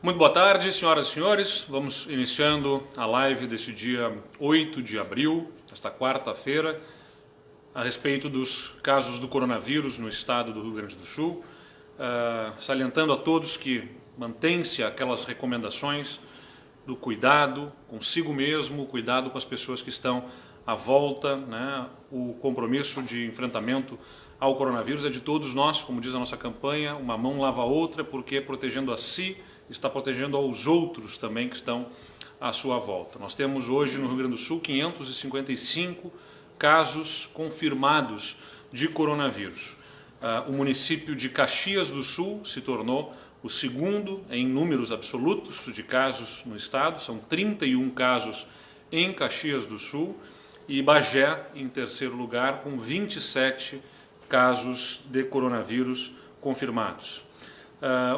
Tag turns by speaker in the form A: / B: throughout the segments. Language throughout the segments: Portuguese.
A: Muito boa tarde, senhoras e senhores. Vamos iniciando a live deste dia 8 de abril, esta quarta-feira, a respeito dos casos do coronavírus no estado do Rio Grande do Sul, salientando a todos que mantém-se aquelas recomendações do cuidado consigo mesmo, cuidado com as pessoas que estão à volta, né? O compromisso de enfrentamento ao coronavírus é de todos nós, como diz a nossa campanha, uma mão lava a outra, porque protegendo a si, está protegendo aos outros também que estão à sua volta. Nós temos hoje no Rio Grande do Sul 555 casos confirmados de coronavírus. O município de Caxias do Sul se tornou o segundo em números absolutos de casos no estado, são 31 casos em Caxias do Sul, e Bagé em terceiro lugar com 27 casos de coronavírus confirmados.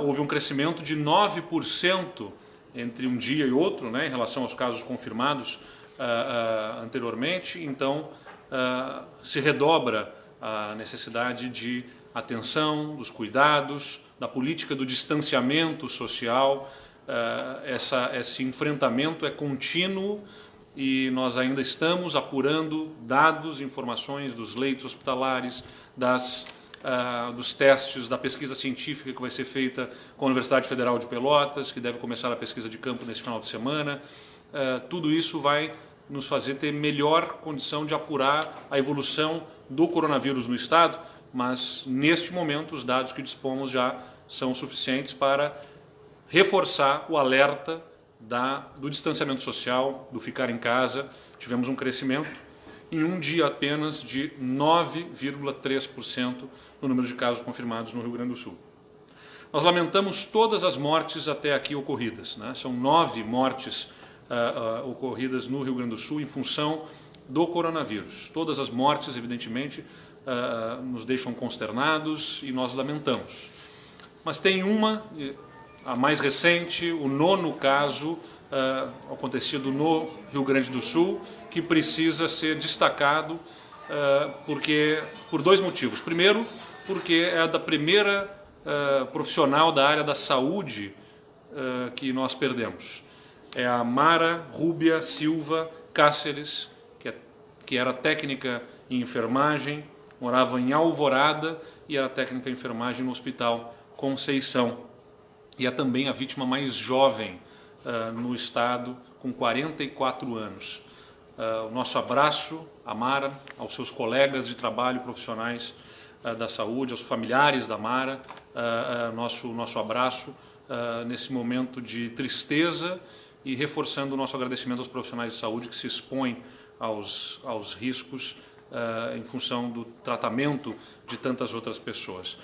A: Houve um crescimento de 9% entre um dia e outro, né, em relação aos casos confirmados anteriormente, então se redobra a necessidade de atenção, dos cuidados, da política do distanciamento social. Esse enfrentamento é contínuo e nós ainda estamos apurando dados, informações dos leitos hospitalares, dos testes, da pesquisa científica que vai ser feita com a Universidade Federal de Pelotas, que deve começar a pesquisa de campo nesse final de semana. Tudo isso vai nos fazer ter melhor condição de apurar a evolução do coronavírus no estado, mas neste momento os dados que dispomos já são suficientes para reforçar o alerta do distanciamento social, do ficar em casa. Tivemos um crescimento em um dia apenas de 9,3% no número de casos confirmados no Rio Grande do Sul. Nós lamentamos todas as mortes até aqui ocorridas, né? São 9 mortes ocorridas no Rio Grande do Sul em função do coronavírus. Todas as mortes, evidentemente, nos deixam consternados e nós lamentamos. Mas tem uma, a mais recente, o 9º caso acontecido no Rio Grande do Sul, que precisa ser destacado por dois motivos. Primeiro, porque é da primeira profissional da área da saúde que nós perdemos. É a Mara Rúbia Silva Cáceres, que era técnica em enfermagem, morava em Alvorada e era técnica em enfermagem no Hospital Conceição. E é também a vítima mais jovem no estado, com 44 anos. O nosso abraço à Mara, aos seus colegas de trabalho profissionais da saúde, aos familiares da Mara, nosso abraço nesse momento de tristeza e reforçando o nosso agradecimento aos profissionais de saúde que se expõem aos riscos em função do tratamento de tantas outras pessoas.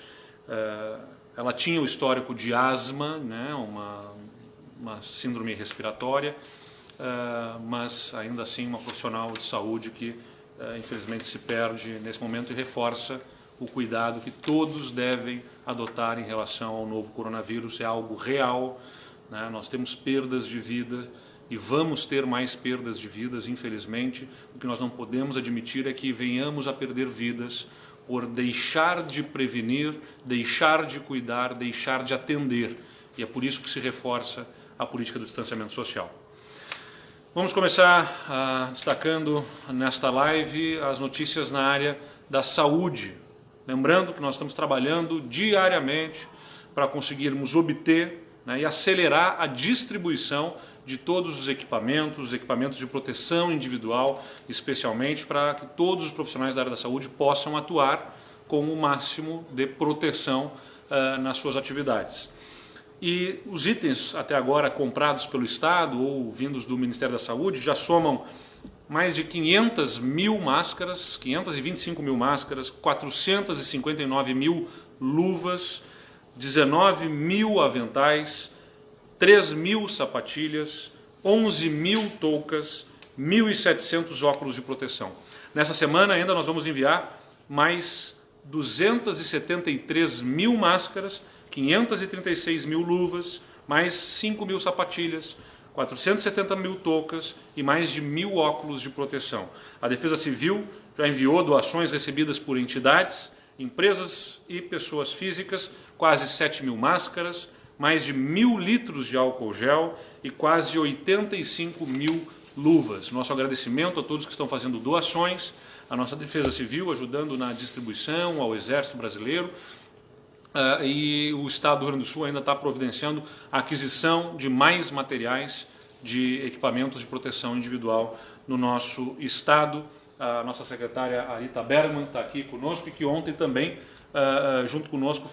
A: Ela tinha o histórico de asma, né, uma síndrome respiratória, mas ainda assim uma profissional de saúde que infelizmente se perde nesse momento e reforça o cuidado que todos devem adotar em relação ao novo coronavírus. É algo real, né? Nós temos perdas de vida e vamos ter mais perdas de vidas, infelizmente. O que nós não podemos admitir é que venhamos a perder vidas por deixar de prevenir, deixar de cuidar, deixar de atender. E é por isso que se reforça a política do distanciamento social. Vamos começar destacando nesta live as notícias na área da saúde. Lembrando que nós estamos trabalhando diariamente para conseguirmos obter, né, e acelerar a distribuição de todos os equipamentos de proteção individual, especialmente para que todos os profissionais da área da saúde possam atuar com o máximo de proteção nas suas atividades. E os itens até agora comprados pelo Estado ou vindos do Ministério da Saúde já somam mais de 500 mil máscaras, 525 mil máscaras, 459 mil luvas, 19 mil aventais, 3 mil sapatilhas, 11 mil toucas, 1.700 óculos de proteção. Nessa semana ainda nós vamos enviar mais 273 mil máscaras, 536 mil luvas, mais 5 mil sapatilhas, 470 mil toucas e mais de 1.000 óculos de proteção. A Defesa Civil já enviou doações recebidas por entidades, empresas e pessoas físicas, quase 7 mil máscaras, mais de 1.000 litros de álcool gel e quase 85 mil luvas. Nosso agradecimento a todos que estão fazendo doações, a nossa Defesa Civil ajudando na distribuição, ao Exército Brasileiro, e o Estado do Rio Grande do Sul ainda está providenciando a aquisição de mais materiais de equipamentos de proteção individual no nosso Estado. A nossa secretária Arita Bergman está aqui conosco e que ontem também, junto conosco,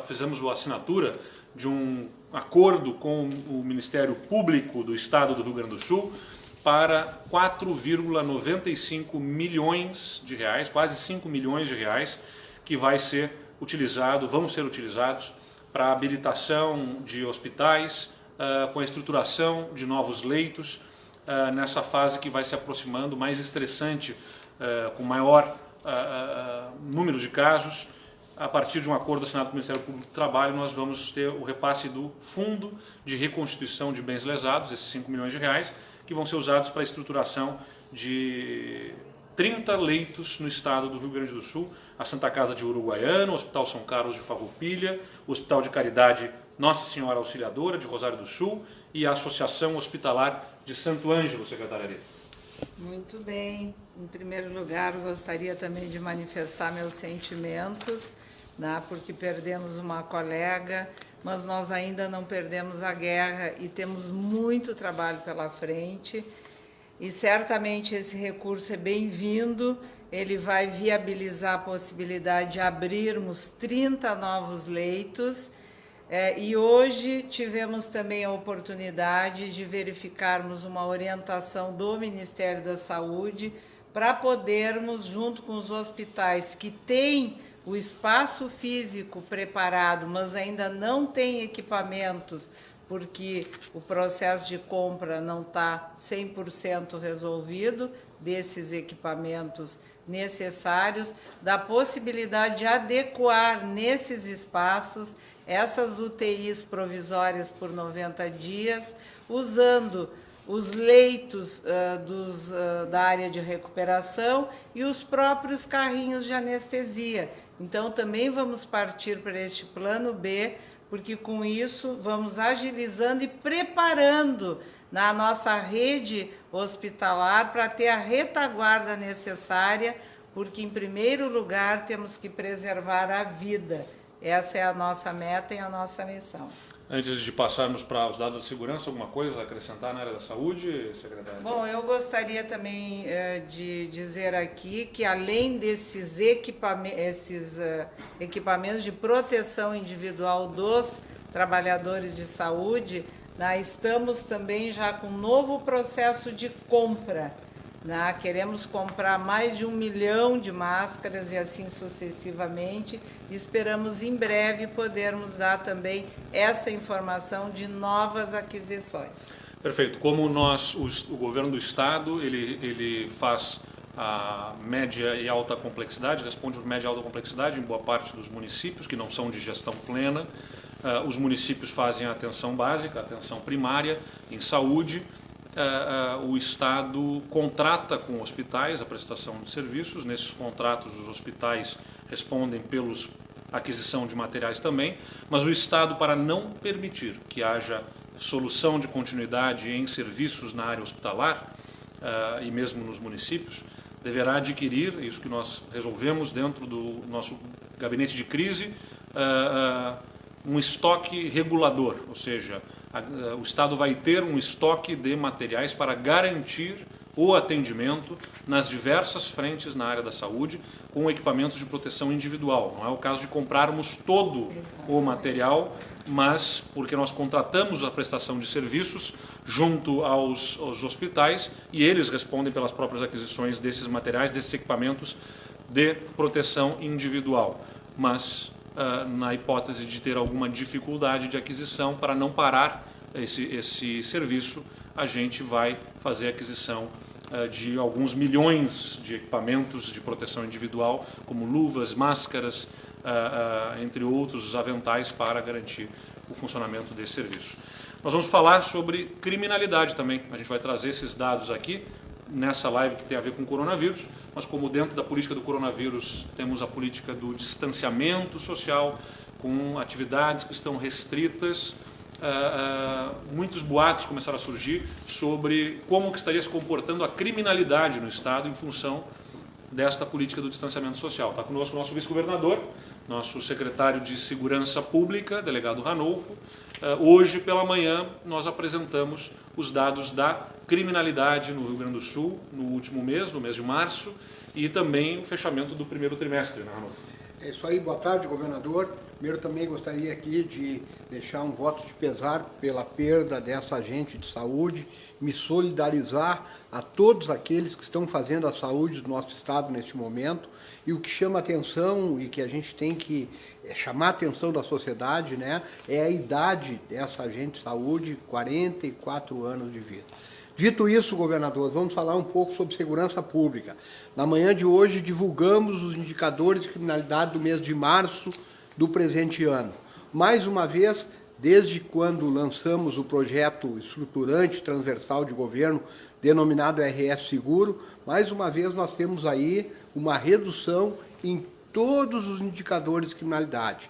A: fizemos a assinatura de um acordo com o Ministério Público do Estado do Rio Grande do Sul para 4,95 milhões de reais, quase 5 milhões de reais, que vão ser utilizados para a habilitação de hospitais, com a estruturação de novos leitos, nessa fase que vai se aproximando, mais estressante, com maior número de casos. A partir de um acordo assinado com o Ministério Público do Trabalho, nós vamos ter o repasse do Fundo de Reconstituição de Bens Lesados, esses 5 milhões de reais, que vão ser usados para a estruturação de 30 leitos no estado do Rio Grande do Sul, a Santa Casa de Uruguaiana, o Hospital São Carlos de Farroupilha, o Hospital de Caridade Nossa Senhora Auxiliadora de Rosário do Sul e a Associação Hospitalar de Santo Ângelo, secretária Arita.
B: Muito bem. Em primeiro lugar, gostaria também de manifestar meus sentimentos, porque perdemos uma colega, mas nós ainda não perdemos a guerra e temos muito trabalho pela frente. E certamente esse recurso é bem-vindo, ele vai viabilizar a possibilidade de abrirmos 30 novos leitos. E hoje tivemos também a oportunidade de verificarmos uma orientação do Ministério da Saúde para podermos, junto com os hospitais que têm o espaço físico preparado, mas ainda não têm equipamentos, porque o processo de compra não está 100% resolvido desses equipamentos necessários, da possibilidade de adequar nesses espaços essas UTIs provisórias por 90 dias, usando os leitos da área de recuperação e os próprios carrinhos de anestesia. Então, também vamos partir para este plano B, porque com isso vamos agilizando e preparando na nossa rede hospitalar para ter a retaguarda necessária, porque, em primeiro lugar, temos que preservar a vida. Essa é a nossa meta e a nossa missão.
A: Antes de passarmos para os dados de segurança, alguma coisa a acrescentar na área da saúde, secretária?
B: Bom, eu gostaria também de dizer aqui que, além desses equipamentos de proteção individual dos trabalhadores de saúde, nós estamos também já com um novo processo de compra. Queremos comprar mais de 1 milhão de máscaras e assim sucessivamente. Esperamos em breve podermos dar também essa informação de novas aquisições.
A: Perfeito. Como o governo do estado, ele faz a média e alta complexidade, responde por média e alta complexidade em boa parte dos municípios que não são de gestão plena. Os municípios fazem a atenção básica, a atenção primária em saúde. O Estado contrata com hospitais a prestação de serviços. Nesses contratos, os hospitais respondem pelos aquisição de materiais também, mas o Estado, para não permitir que haja solução de continuidade em serviços na área hospitalar e mesmo nos municípios, deverá adquirir, isso que nós resolvemos dentro do nosso gabinete de crise, um estoque regulador, ou seja, o Estado vai ter um estoque de materiais para garantir o atendimento nas diversas frentes na área da saúde com equipamentos de proteção individual. Não é o caso de comprarmos todo o material, mas porque nós contratamos a prestação de serviços junto aos hospitais e eles respondem pelas próprias aquisições desses materiais, desses equipamentos de proteção individual. Mas na hipótese de ter alguma dificuldade de aquisição, para não parar esse serviço, a gente vai fazer a aquisição de alguns milhões de equipamentos de proteção individual, como luvas, máscaras, entre outros, os aventais, para garantir o funcionamento desse serviço. Nós vamos falar sobre criminalidade também. A gente vai trazer esses dados aqui nessa live que tem a ver com o coronavírus, mas como dentro da política do coronavírus temos a política do distanciamento social, com atividades que estão restritas. Muitos boatos começaram a surgir sobre como que estaria se comportando a criminalidade no Estado em função desta política do distanciamento social. Está conosco o nosso vice-governador, nosso secretário de Segurança Pública, delegado Ranolfo. Hoje pela manhã nós apresentamos os dados da criminalidade no Rio Grande do Sul no último mês, no mês de março, e também o fechamento do primeiro trimestre, né, Ranolfo?
C: É isso aí, boa tarde, governador. Primeiro também gostaria aqui de deixar um voto de pesar pela perda dessa agente de saúde, me solidarizar a todos aqueles que estão fazendo a saúde do nosso estado neste momento. E o que chama atenção e que a gente tem que chamar a atenção da sociedade, né, é a idade dessa agente de saúde, 44 anos de vida. Dito isso, governador, vamos falar um pouco sobre segurança pública. Na manhã de hoje divulgamos os indicadores de criminalidade do mês de março do presente ano. Mais uma vez, desde quando lançamos o projeto estruturante transversal de governo, denominado RS Seguro, mais uma vez nós temos aí uma redução em todos os indicadores de criminalidade.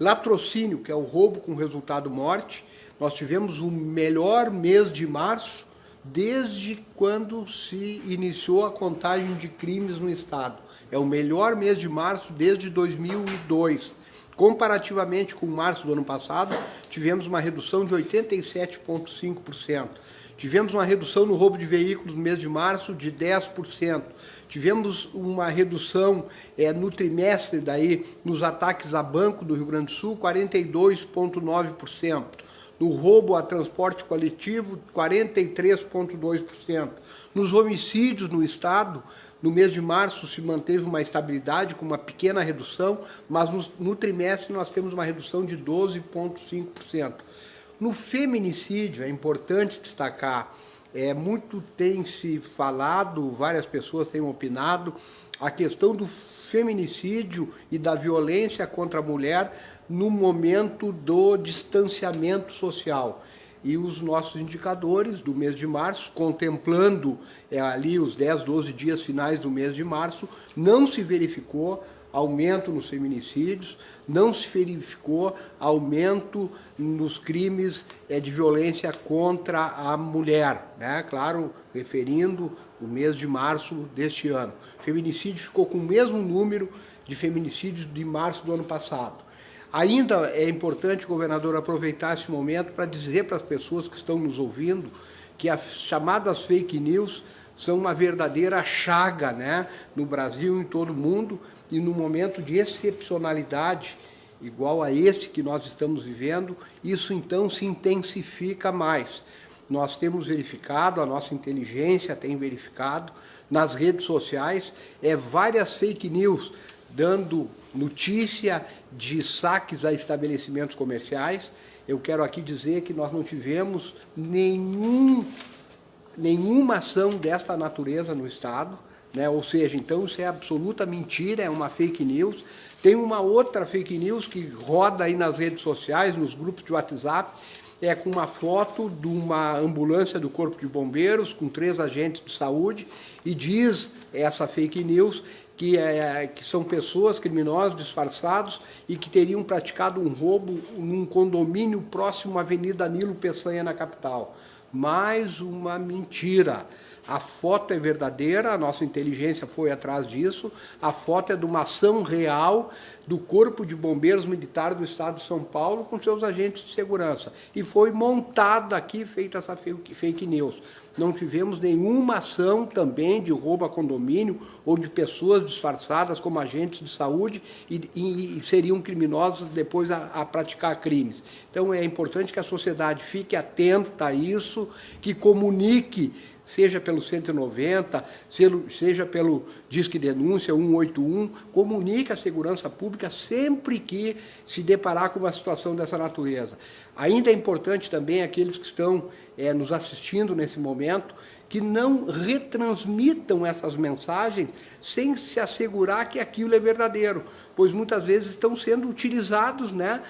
C: Latrocínio, que é o roubo com resultado morte, nós tivemos o melhor mês de março desde quando se iniciou a contagem de crimes no Estado. É o melhor mês de março desde 2002. Comparativamente com março do ano passado, tivemos uma redução de 87,5%. Tivemos uma redução no roubo de veículos no mês de março de 10%. Tivemos uma redução no trimestre nos ataques a banco do Rio Grande do Sul, 42,9%. No roubo a transporte coletivo, 43,2%. Nos homicídios no Estado, no mês de março se manteve uma estabilidade com uma pequena redução, mas no trimestre nós temos uma redução de 12,5%. No feminicídio, é importante destacar, muito tem se falado, várias pessoas têm opinado, a questão do feminicídio e da violência contra a mulher no momento do distanciamento social. E os nossos indicadores do mês de março, contemplando ali os 10, 12 dias finais do mês de março, não se verificou aumento nos feminicídios, não se verificou aumento nos crimes de violência contra a mulher, né? Claro, referindo o mês de março deste ano. O feminicídio ficou com o mesmo número de feminicídios de março do ano passado. Ainda é importante, governador, aproveitar esse momento para dizer para as pessoas que estão nos ouvindo que as chamadas fake news são uma verdadeira chaga, né, no Brasil e em todo o mundo, e num momento de excepcionalidade, igual a esse que nós estamos vivendo, isso então se intensifica mais. Nós temos verificado, a nossa inteligência tem verificado, nas redes sociais, várias fake news, dando notícia de saques a estabelecimentos comerciais. Eu quero aqui dizer que nós não tivemos nenhuma ação desta natureza no Estado, né? Ou seja, então isso é absoluta mentira, é uma fake news. Tem uma outra fake news que roda aí nas redes sociais, nos grupos de WhatsApp, com uma foto de uma ambulância do Corpo de Bombeiros com 3 agentes de saúde, e diz essa fake news que são pessoas criminosos disfarçados e que teriam praticado um roubo num condomínio próximo à Avenida Nilo Peçanha, na capital. Mais uma mentira. A foto é verdadeira, a nossa inteligência foi atrás disso, a foto é de uma ação real do Corpo de Bombeiros Militar do Estado de São Paulo com seus agentes de segurança. E foi montada aqui, feita essa fake news. Não tivemos nenhuma ação também de roubo a condomínio ou de pessoas disfarçadas como agentes de saúde e seriam criminosos depois a praticar crimes. Então é importante que a sociedade fique atenta a isso, que comunique, seja pelo 190, seja pelo Disque Denúncia 181, comunique a segurança pública sempre que se deparar com uma situação dessa natureza. Ainda é importante também aqueles que estão nos assistindo nesse momento, que não retransmitam essas mensagens sem se assegurar que aquilo é verdadeiro, pois muitas vezes estão sendo utilizados, né,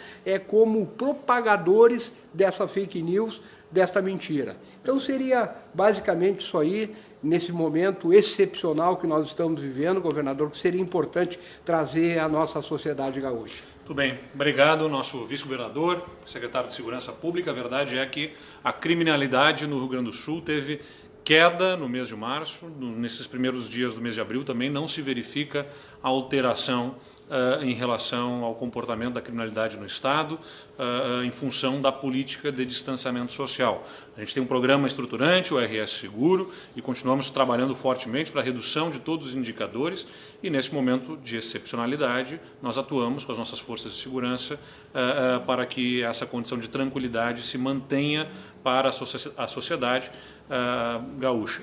C: como propagadores dessa fake news, dessa mentira. Então seria basicamente isso aí, nesse momento excepcional que nós estamos vivendo, governador, que seria importante trazer à nossa sociedade gaúcha.
A: Muito bem, obrigado, nosso vice-governador, secretário de Segurança Pública. A verdade é que a criminalidade no Rio Grande do Sul teve queda no mês de março, nesses primeiros dias do mês de abril também não se verifica alteração em relação ao comportamento da criminalidade no Estado, em função da política de distanciamento social. A gente tem um programa estruturante, o RS Seguro, e continuamos trabalhando fortemente para a redução de todos os indicadores, e nesse momento de excepcionalidade, nós atuamos com as nossas forças de segurança para que essa condição de tranquilidade se mantenha para a sociedade gaúcha.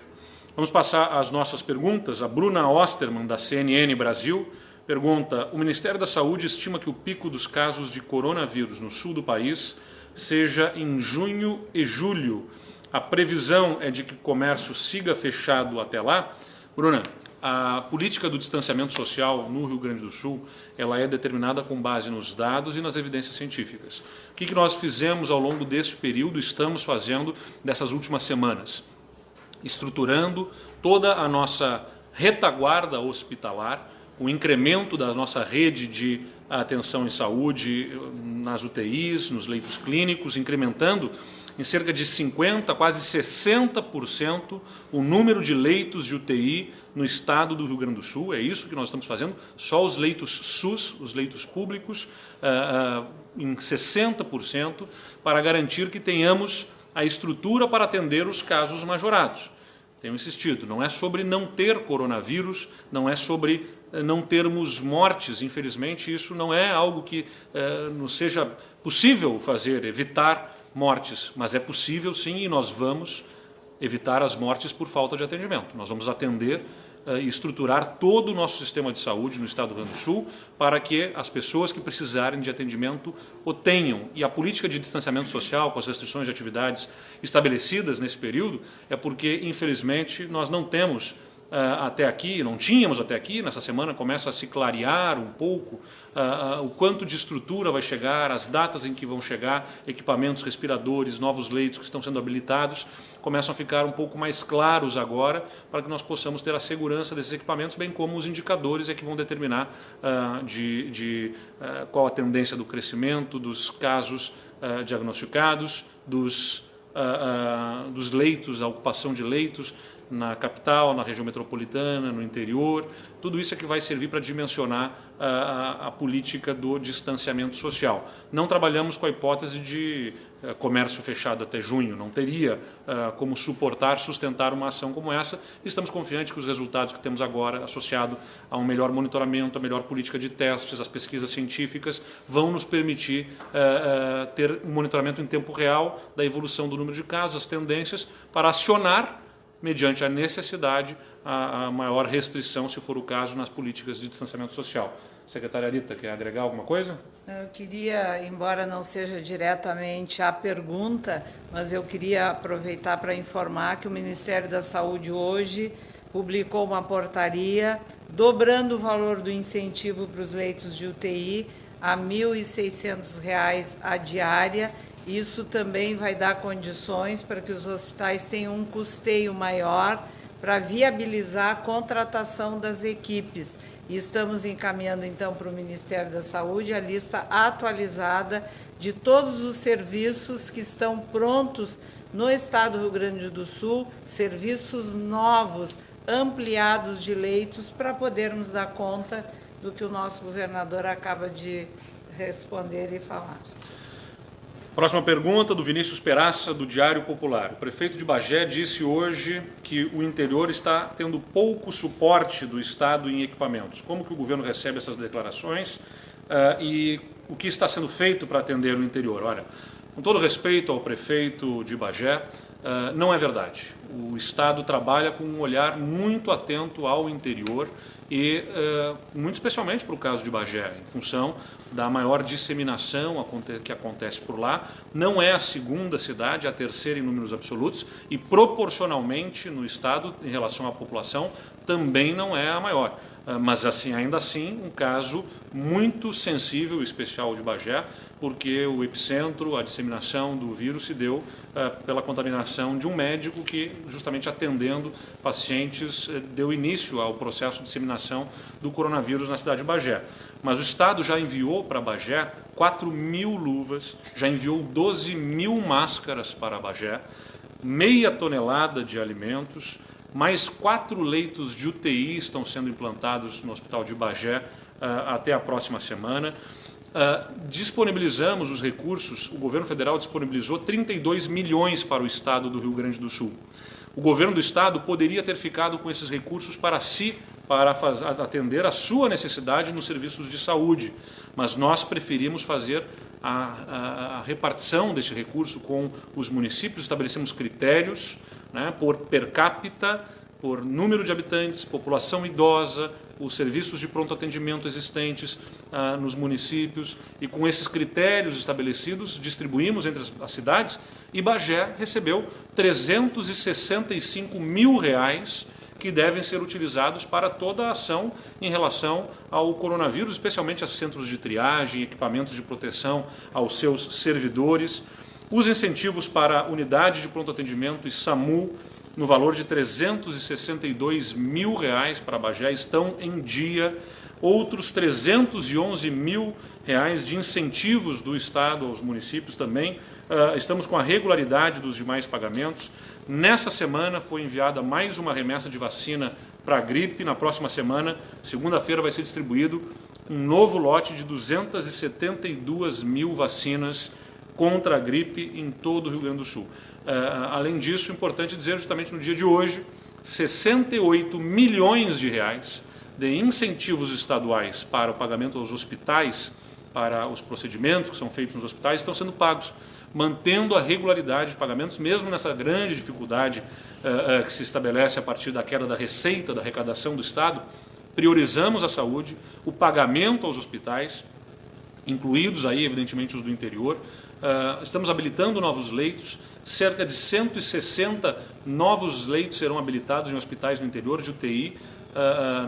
A: Vamos passar às nossas perguntas. A Bruna Osterman, da CNN Brasil, pergunta: o Ministério da Saúde estima que o pico dos casos de coronavírus no sul do país seja em junho e julho. A previsão é de que o comércio siga fechado até lá? Bruna, a política do distanciamento social no Rio Grande do Sul, ela é determinada com base nos dados e nas evidências científicas. O que nós fizemos ao longo deste período, estamos fazendo dessas últimas semanas? Estruturando toda a nossa retaguarda hospitalar, o incremento da nossa rede de atenção em saúde nas UTIs, nos leitos clínicos, incrementando em cerca de 50%, quase 60% o número de leitos de UTI no estado do Rio Grande do Sul. É isso que nós estamos fazendo, só os leitos SUS, os leitos públicos, em 60%, para garantir que tenhamos a estrutura para atender os casos majorados. Tenho insistido, não é sobre não ter coronavírus, não é sobre não termos mortes. Infelizmente, isso não é algo que não seja possível fazer, evitar mortes, mas é possível sim, e nós vamos evitar as mortes por falta de atendimento. Nós vamos atender e estruturar todo o nosso sistema de saúde no estado do Rio Grande do Sul para que as pessoas que precisarem de atendimento o tenham. E a política de distanciamento social, com as restrições de atividades estabelecidas nesse período, é porque, infelizmente, nós não temos até aqui, não tínhamos até aqui, nessa semana começa a se clarear um pouco o quanto de estrutura vai chegar, as datas em que vão chegar, equipamentos, respiradores, novos leitos que estão sendo habilitados, começam a ficar um pouco mais claros agora, para que nós possamos ter a segurança desses equipamentos, bem como os indicadores que vão determinar qual a tendência do crescimento, dos casos diagnosticados, dos leitos, a ocupação de leitos na capital, na região metropolitana, no interior. Tudo isso é que vai servir para dimensionar a política do distanciamento social. Não trabalhamos com a hipótese de comércio fechado até junho, não teria como sustentar uma ação como essa. Estamos confiantes que os resultados que temos agora, associado a um melhor monitoramento, a melhor política de testes, as pesquisas científicas, vão nos permitir ter um monitoramento em tempo real da evolução do número de casos, as tendências, para acionar, mediante a necessidade, a maior restrição, se for o caso, nas políticas de distanciamento social. Secretária Rita, quer agregar alguma coisa?
B: Eu queria, embora não seja diretamente a pergunta, mas eu queria aproveitar para informar que o Ministério da Saúde hoje publicou uma portaria dobrando o valor do incentivo para os leitos de UTI a R$ 1.600 a diária. Isso também vai dar condições para que os hospitais tenham um custeio maior para viabilizar a contratação das equipes. E estamos encaminhando, então, para o Ministério da Saúde a lista atualizada de todos os serviços que estão prontos no estado do Rio Grande do Sul, serviços novos, ampliados de leitos, para podermos dar conta do que o nosso governador acaba de responder e falar.
A: Próxima pergunta, do Vinícius Peraça, do Diário Popular. O prefeito de Bagé disse hoje que o interior está tendo pouco suporte do Estado em equipamentos. Como que o governo recebe essas declarações e o que está sendo feito para atender o interior? Olha, com todo respeito ao prefeito de Bagé, não é verdade. O Estado trabalha com um olhar muito atento ao interior e muito especialmente para o caso de Bagé, em função da maior disseminação que acontece por lá. Não é a segunda cidade, a terceira em números absolutos, e proporcionalmente no estado, em relação à população, também não é a maior. Mas assim, ainda assim, um caso muito sensível e especial de Bagé, porque o epicentro, a disseminação do vírus se deu pela contaminação de um médico que justamente atendendo pacientes, deu início ao processo de disseminação do coronavírus na cidade de Bagé. Mas o Estado já enviou para Bagé 4.000 luvas, já enviou 12.000 máscaras para Bagé, meia tonelada de alimentos, mais 4 leitos de UTI estão sendo implantados no Hospital de Bagé até a próxima semana. Disponibilizamos os recursos, o governo federal disponibilizou 32 milhões para o Estado do Rio Grande do Sul. O governo do Estado poderia ter ficado com esses recursos para si, para atender a sua necessidade nos serviços de saúde, mas nós preferimos fazer a repartição desse recurso com os municípios, estabelecemos critérios, né, por per capita, por número de habitantes, população idosa, os serviços de pronto atendimento existentes nos municípios, e com esses critérios estabelecidos distribuímos entre as cidades, e Bagé recebeu 365 mil reais que devem ser utilizados para toda a ação em relação ao coronavírus, especialmente a centros de triagem, equipamentos de proteção aos seus servidores, os incentivos para a unidade de pronto atendimento e SAMU, no valor de 362 mil reais para Bagé, estão em dia. Outros 311 mil reais de incentivos do Estado aos municípios também. Estamos com a regularidade dos demais pagamentos. Nessa semana foi enviada mais uma remessa de vacina para a gripe. Na próxima semana, segunda-feira, vai ser distribuído um novo lote de 272 mil vacinas contra a gripe em todo o Rio Grande do Sul. Além disso, importante dizer, justamente no dia de hoje, 68 milhões de reais de incentivos estaduais para o pagamento aos hospitais, para os procedimentos que são feitos nos hospitais, estão sendo pagos, mantendo a regularidade de pagamentos, mesmo nessa grande dificuldade que se estabelece a partir da queda da receita, da arrecadação do Estado. Priorizamos a saúde, o pagamento aos hospitais, incluídos aí, evidentemente, os do interior. Estamos habilitando novos leitos, cerca de 160 novos leitos serão habilitados em hospitais no interior de UTI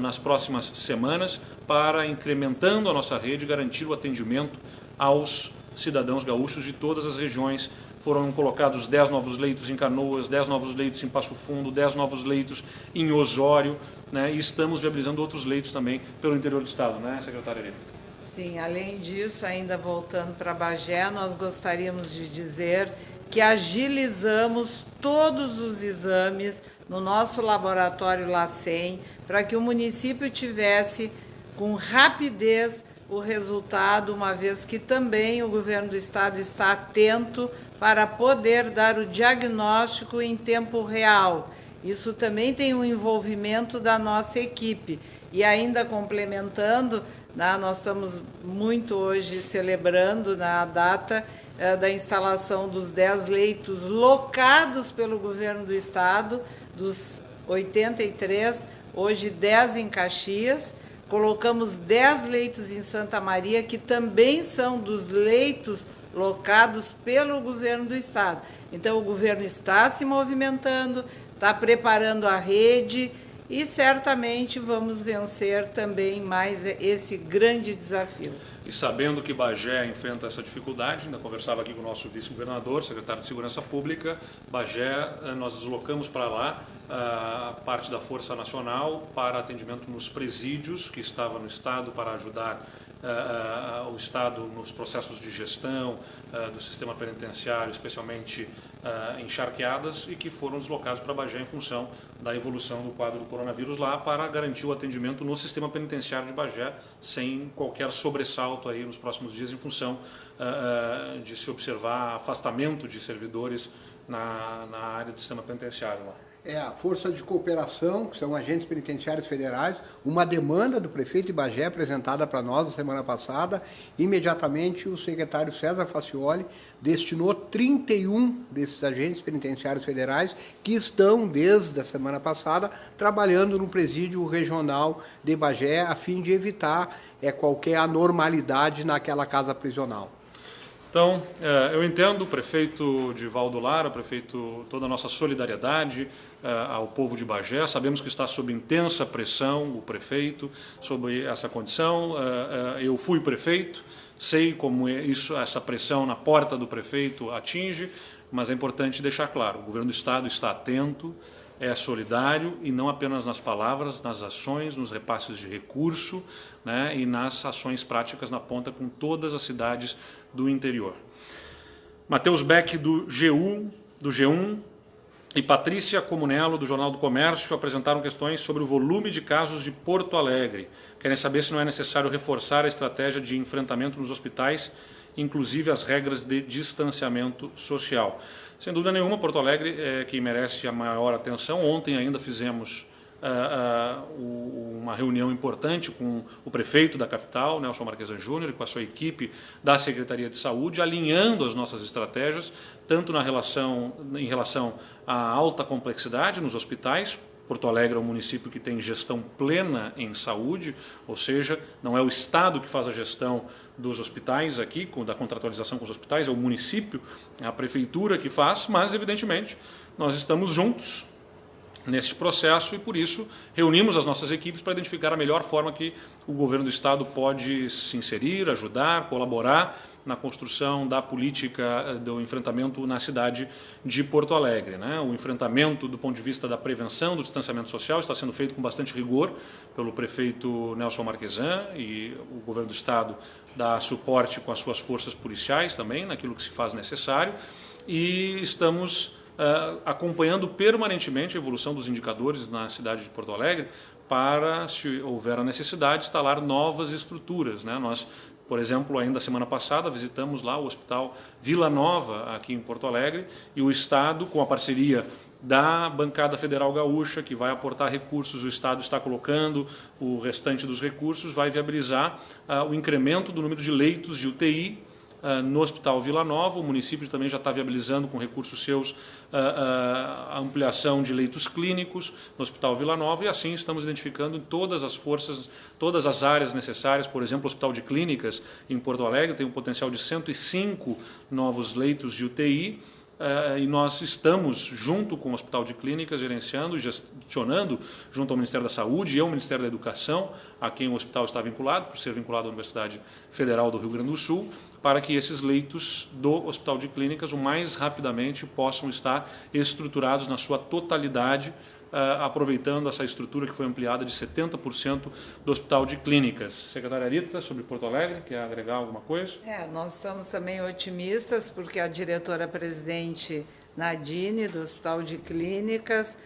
A: nas próximas semanas, para, incrementando a nossa rede, garantir o atendimento aos cidadãos gaúchos de todas as regiões. Foram colocados 10 novos leitos em Canoas, 10 novos leitos em Passo Fundo, 10 novos leitos em Osório, né, e estamos viabilizando outros leitos também pelo interior do estado, né, secretária Erika?
B: Sim, além disso, ainda voltando para Bagé, nós gostaríamos de dizer que agilizamos todos os exames no nosso laboratório LACEN, para que o município tivesse com rapidez o resultado, uma vez que também o governo do estado está atento para poder dar o diagnóstico em tempo real. Isso também tem um envolvimento da nossa equipe. E ainda complementando, nós estamos muito hoje celebrando na data da instalação dos 10 leitos locados pelo governo do estado, dos 83, hoje 10 em Caxias. Colocamos 10 leitos em Santa Maria, que também são dos leitos locados pelo governo do estado. Então, o governo está se movimentando, está preparando a rede, e certamente vamos vencer também mais esse grande desafio.
A: E sabendo que Bagé enfrenta essa dificuldade, ainda conversava aqui com o nosso vice-governador, secretário de Segurança Pública, Bagé, nós deslocamos para lá a parte da Força Nacional para atendimento nos presídios que estava no estado, para ajudar o estado nos processos de gestão do sistema penitenciário, especialmente encharqueadas, e que foram deslocados para Bagé em função da evolução do quadro do coronavírus lá, para garantir o atendimento no sistema penitenciário de Bagé sem qualquer sobressalto aí nos próximos dias, em função de se observar afastamento de servidores na área do sistema penitenciário lá.
C: É a Força de Cooperação, que são agentes penitenciários federais, uma demanda do prefeito de Bagé apresentada para nós na semana passada. Imediatamente o secretário César Facioli destinou 31 desses agentes penitenciários federais que estão, desde a semana passada, trabalhando no presídio regional de Bagé, a fim de evitar qualquer anormalidade naquela casa prisional.
A: Então, eu entendo o prefeito Divaldo Lara, prefeito, toda a nossa solidariedade ao povo de Bagé. Sabemos que está sob intensa pressão o prefeito sobre essa condição. Eu fui prefeito, sei como essa pressão na porta do prefeito atinge, mas é importante deixar claro, o governo do estado está atento, é solidário e não apenas nas palavras, nas ações, nos repasses de recurso, né, e nas ações práticas na ponta com todas as cidades do interior. Matheus Beck, do G1, e Patrícia Comunello, do Jornal do Comércio, apresentaram questões sobre o volume de casos de Porto Alegre. Querem saber se não é necessário reforçar a estratégia de enfrentamento nos hospitais, inclusive as regras de distanciamento social. Sem dúvida nenhuma, Porto Alegre é quem merece a maior atenção. Ontem ainda fizemos uma reunião importante com o prefeito da capital, Nelson Marquesan Júnior, e com a sua equipe da Secretaria de Saúde, alinhando as nossas estratégias, tanto em relação à alta complexidade nos hospitais. Porto Alegre é um município que tem gestão plena em saúde, ou seja, não é o Estado que faz a gestão dos hospitais aqui, da contratualização com os hospitais, é o município, é a prefeitura que faz, mas, evidentemente, nós estamos juntos nesse processo e, por isso, reunimos as nossas equipes para identificar a melhor forma que o governo do Estado pode se inserir, ajudar, colaborar na construção da política do enfrentamento na cidade de Porto Alegre, né? O enfrentamento do ponto de vista da prevenção do distanciamento social está sendo feito com bastante rigor pelo prefeito Nelson Marquesan, e o governo do Estado dá suporte com as suas forças policiais também, naquilo que se faz necessário, e estamos acompanhando permanentemente a evolução dos indicadores na cidade de Porto Alegre para, se houver a necessidade, instalar novas estruturas, né? Nós, por exemplo, ainda semana passada visitamos lá o Hospital Vila Nova, aqui em Porto Alegre, e o Estado, com a parceria da Bancada Federal Gaúcha, que vai aportar recursos, o Estado está colocando o restante dos recursos, vai viabilizar o incremento do número de leitos de UTI no Hospital Vila Nova. O município também já está viabilizando com recursos seus a ampliação de leitos clínicos no Hospital Vila Nova, e assim estamos identificando todas as forças, todas as áreas necessárias. Por exemplo, o Hospital de Clínicas em Porto Alegre tem um potencial de 105 novos leitos de UTI, e nós estamos, junto com o Hospital de Clínicas, gerenciando e gestionando, junto ao Ministério da Saúde e ao Ministério da Educação, a quem o hospital está vinculado, por ser vinculado à Universidade Federal do Rio Grande do Sul, para que esses leitos do Hospital de Clínicas, o mais rapidamente, possam estar estruturados na sua totalidade, aproveitando essa estrutura que foi ampliada de 70% do Hospital de Clínicas. Secretária Rita, sobre Porto Alegre, quer agregar alguma coisa?
B: Nós estamos também otimistas, porque a diretora-presidente Nadine, do Hospital de Clínicas,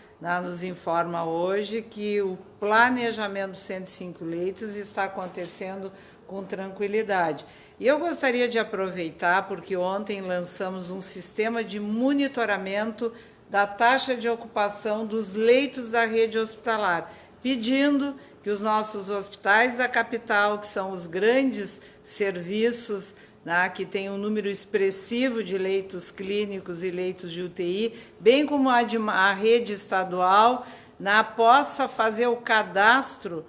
B: nos informa hoje que o planejamento dos 105 leitos está acontecendo com tranquilidade. E eu gostaria de aproveitar, porque ontem lançamos um sistema de monitoramento da taxa de ocupação dos leitos da rede hospitalar, pedindo que os nossos hospitais da capital, que são os grandes serviços, que tem um número expressivo de leitos clínicos e leitos de UTI, bem como a rede estadual, possa fazer o cadastro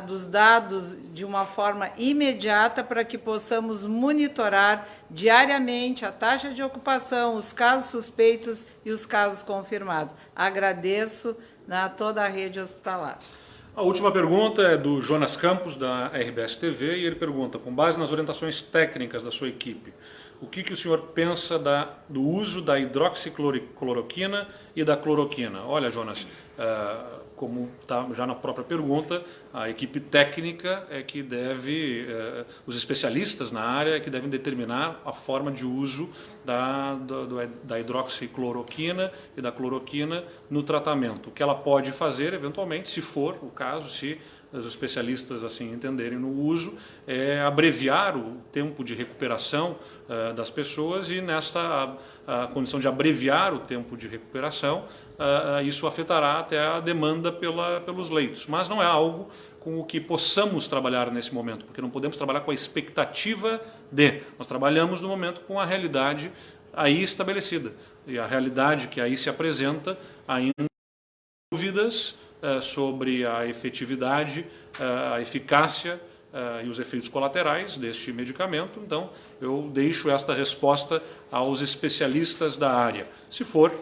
B: dos dados de uma forma imediata, para que possamos monitorar diariamente a taxa de ocupação, os casos suspeitos e os casos confirmados. Agradeço a toda a rede hospitalar.
A: A última pergunta é do Jonas Campos, da RBS TV, e ele pergunta, com base nas orientações técnicas da sua equipe, o que o senhor pensa do uso da hidroxicloroquina e da cloroquina? Olha, Jonas, como está já na própria pergunta, a equipe técnica é que deve, os especialistas na área é que devem determinar a forma de uso da hidroxicloroquina e da cloroquina no tratamento. O que ela pode fazer, eventualmente, se for o caso, se os especialistas assim entenderem no uso, é abreviar o tempo de recuperação das pessoas, e nessa condição de abreviar o tempo de recuperação, isso afetará até a demanda pelos leitos. Mas não é algo com o que possamos trabalhar nesse momento, porque não podemos trabalhar com a expectativa de. Nós trabalhamos no momento com a realidade aí estabelecida, e a realidade que aí se apresenta ainda dúvidas sobre a efetividade, a eficácia e os efeitos colaterais deste medicamento. Então, eu deixo esta resposta aos especialistas da área. Se for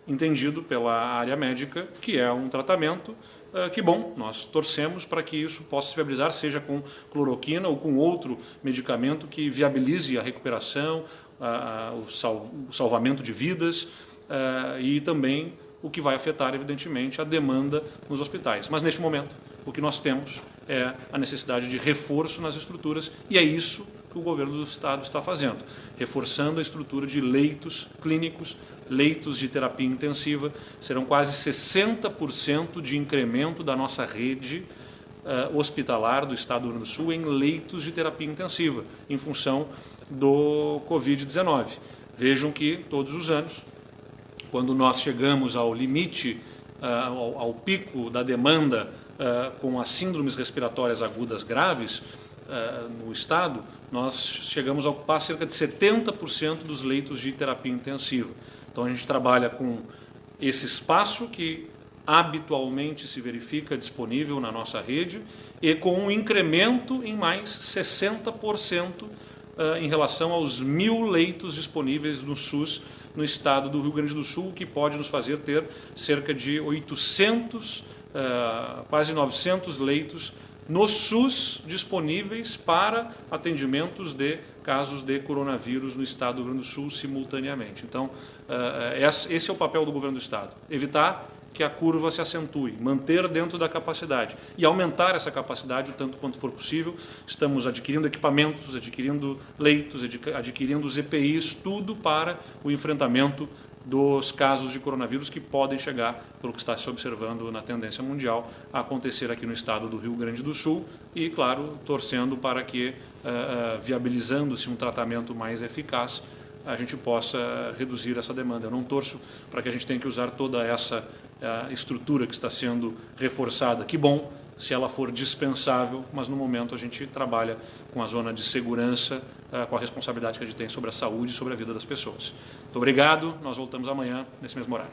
A: entendido pela área médica que é um tratamento que bom, nós torcemos para que isso possa se viabilizar, seja com cloroquina ou com outro medicamento que viabilize a recuperação, o salvamento de vidas e também o que vai afetar, evidentemente, a demanda nos hospitais. Mas, neste momento, o que nós temos é a necessidade de reforço nas estruturas e é isso que o governo do Estado está fazendo, reforçando a estrutura de leitos clínicos, leitos de terapia intensiva. Serão quase 60% de incremento da nossa rede hospitalar do Estado do Rio Grande do Sul em leitos de terapia intensiva, em função do Covid-19. Vejam que, todos os anos, quando nós chegamos ao limite, ao pico da demanda com as síndromes respiratórias agudas graves no Estado, nós chegamos a ocupar cerca de 70% dos leitos de terapia intensiva. Então a gente trabalha com esse espaço que habitualmente se verifica disponível na nossa rede e com um incremento em mais 60% em relação aos 1.000 leitos disponíveis no SUS no estado do Rio Grande do Sul, que pode nos fazer ter cerca de 800, quase 900 leitos no SUS disponíveis para atendimentos de casos de coronavírus no estado do Rio Grande do Sul simultaneamente. Então, esse é o papel do governo do estado, evitar que a curva se acentue, manter dentro da capacidade e aumentar essa capacidade o tanto quanto for possível. Estamos adquirindo equipamentos, adquirindo leitos, adquirindo os EPIs, tudo para o enfrentamento dos casos de coronavírus que podem chegar, pelo que está se observando na tendência mundial, a acontecer aqui no estado do Rio Grande do Sul e, claro, torcendo para que, viabilizando-se um tratamento mais eficaz, a gente possa reduzir essa demanda. Eu não torço para que a gente tenha que usar toda essa estrutura que está sendo reforçada. Que bom se ela for dispensável, mas no momento a gente trabalha com a zona de segurança, com a responsabilidade que a gente tem sobre a saúde e sobre a vida das pessoas. Muito obrigado, nós voltamos amanhã nesse mesmo horário.